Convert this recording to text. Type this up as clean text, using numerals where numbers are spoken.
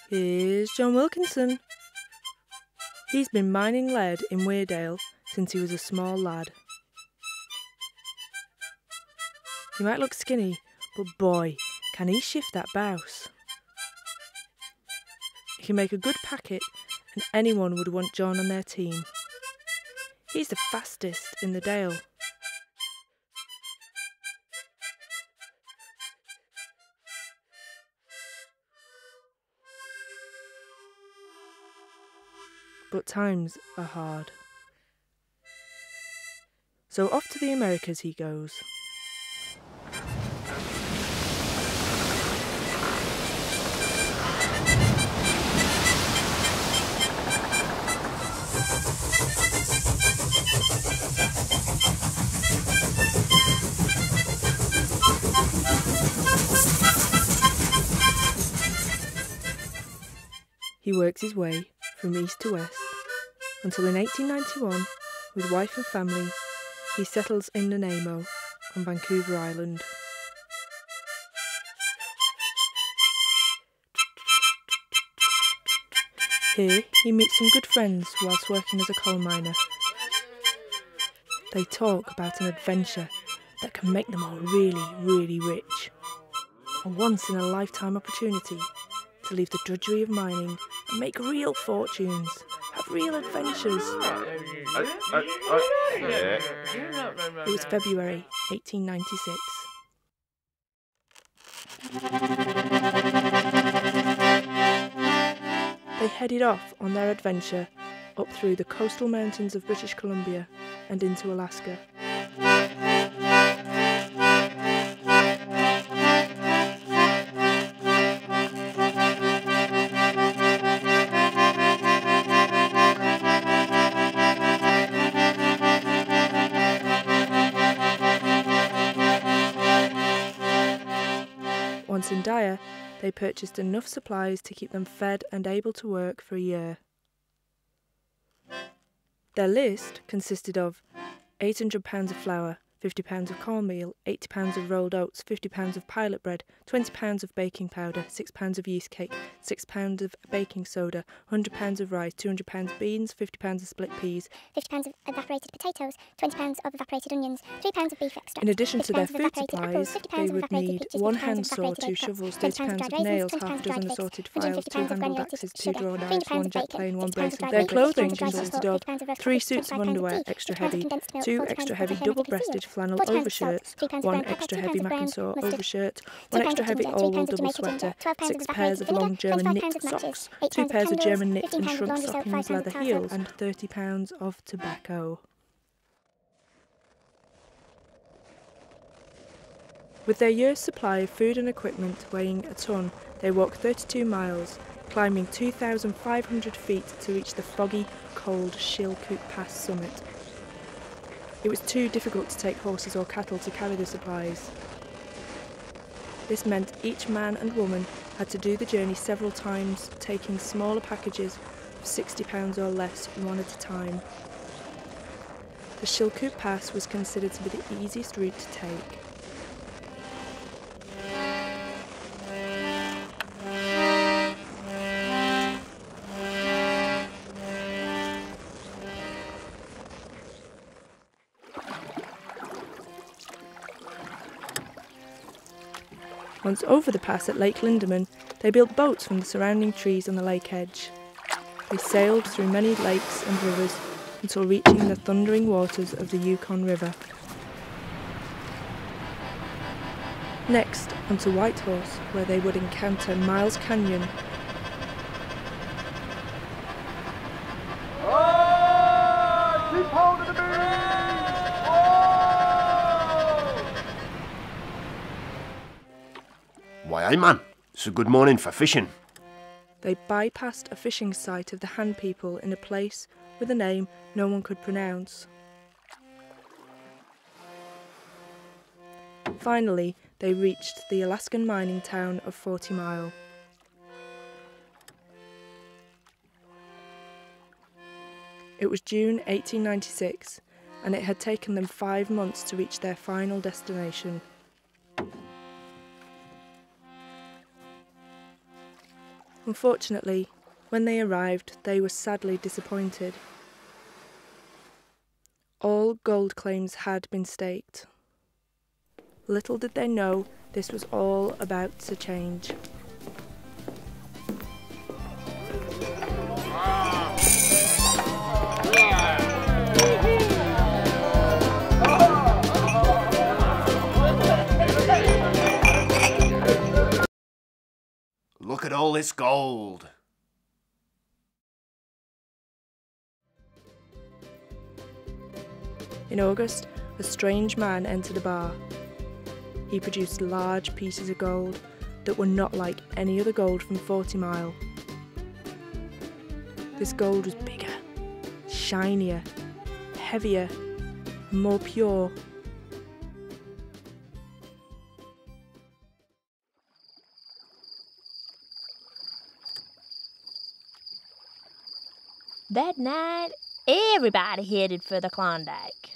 Here's John Wilkinson. He's been mining lead in Weardale since he was a small lad. He might look skinny, but boy, can he shift that bouse. He can make a good packet, and anyone would want John on their team. He's the fastest in the dale. But times are hard. So off to the Americas he goes. He works his way from east to west until in 1891, with wife and family, he settles in Nanaimo on Vancouver Island. Here he meets some good friends whilst working as a coal miner. They talk about an adventure that can make them all really, really rich. A once-in-a-lifetime opportunity to leave the drudgery of mining and make real fortunes, have real adventures. It was February 1896. They headed off on their adventure up through the coastal mountains of British Columbia and into Alaska. Once in Dyer, they purchased enough supplies to keep them fed and able to work for a year. Their list consisted of 800 pounds of flour, 50 pounds of cornmeal, 80 pounds of rolled oats, 50 pounds of pilot bread, 20 pounds of baking powder, 6 pounds of yeast cake, 6 pounds of baking soda, 100 pounds of rice, 200 pounds beans, 50 pounds of split peas, 50 pounds of evaporated potatoes, 20 pounds of evaporated onions, 3 pounds of beef extract. In addition to their food supplies, they would need 1 handsaw, 2 shovels, 30 pounds of nails, half a dozen assorted files, 2 handled axes, 2 drawer knives, 1 jet plane, 1 bracelet. Their clothing consisted of 3 suits of underwear, extra heavy, 2 extra heavy double-breasted flannel overshirts, 1 extra heavy Mackinaw overshirt, 1 extra heavy all-wool double sweater, 6 pairs of long German knit socks, 2 pairs of German knit and shrunk stockings, leather heels, and 30 pounds of tobacco. With their year's supply of food and equipment weighing a ton, they walked 32 miles, climbing 2,500 feet to reach the foggy, cold Chilkoot Pass summit. It was too difficult to take horses or cattle to carry the supplies. This meant each man and woman had to do the journey several times, taking smaller packages of 60 pounds or less, one at a time. The Chilkoot Pass was considered to be the easiest route to take. Once over the pass at Lake Lindeman, they built boats from the surrounding trees on the lake edge. They sailed through many lakes and rivers until reaching the thundering waters of the Yukon River. Next, onto Whitehorse, where they would encounter Miles Canyon. Keep hold of the beam! Why, aye, man. It's a good morning for fishing. They bypassed a fishing site of the Han people in a place with a name no one could pronounce. Finally, they reached the Alaskan mining town of 40 Mile. It was June 1896, and it had taken them 5 months to reach their final destination. Unfortunately, when they arrived, they were sadly disappointed. All gold claims had been staked. Little did they know this was all about to change. Look at all this gold. In August, a strange man entered a bar. He produced large pieces of gold that were not like any other gold from 40 Mile. This gold was bigger, shinier, heavier, and more pure. That night, everybody headed for the Klondike.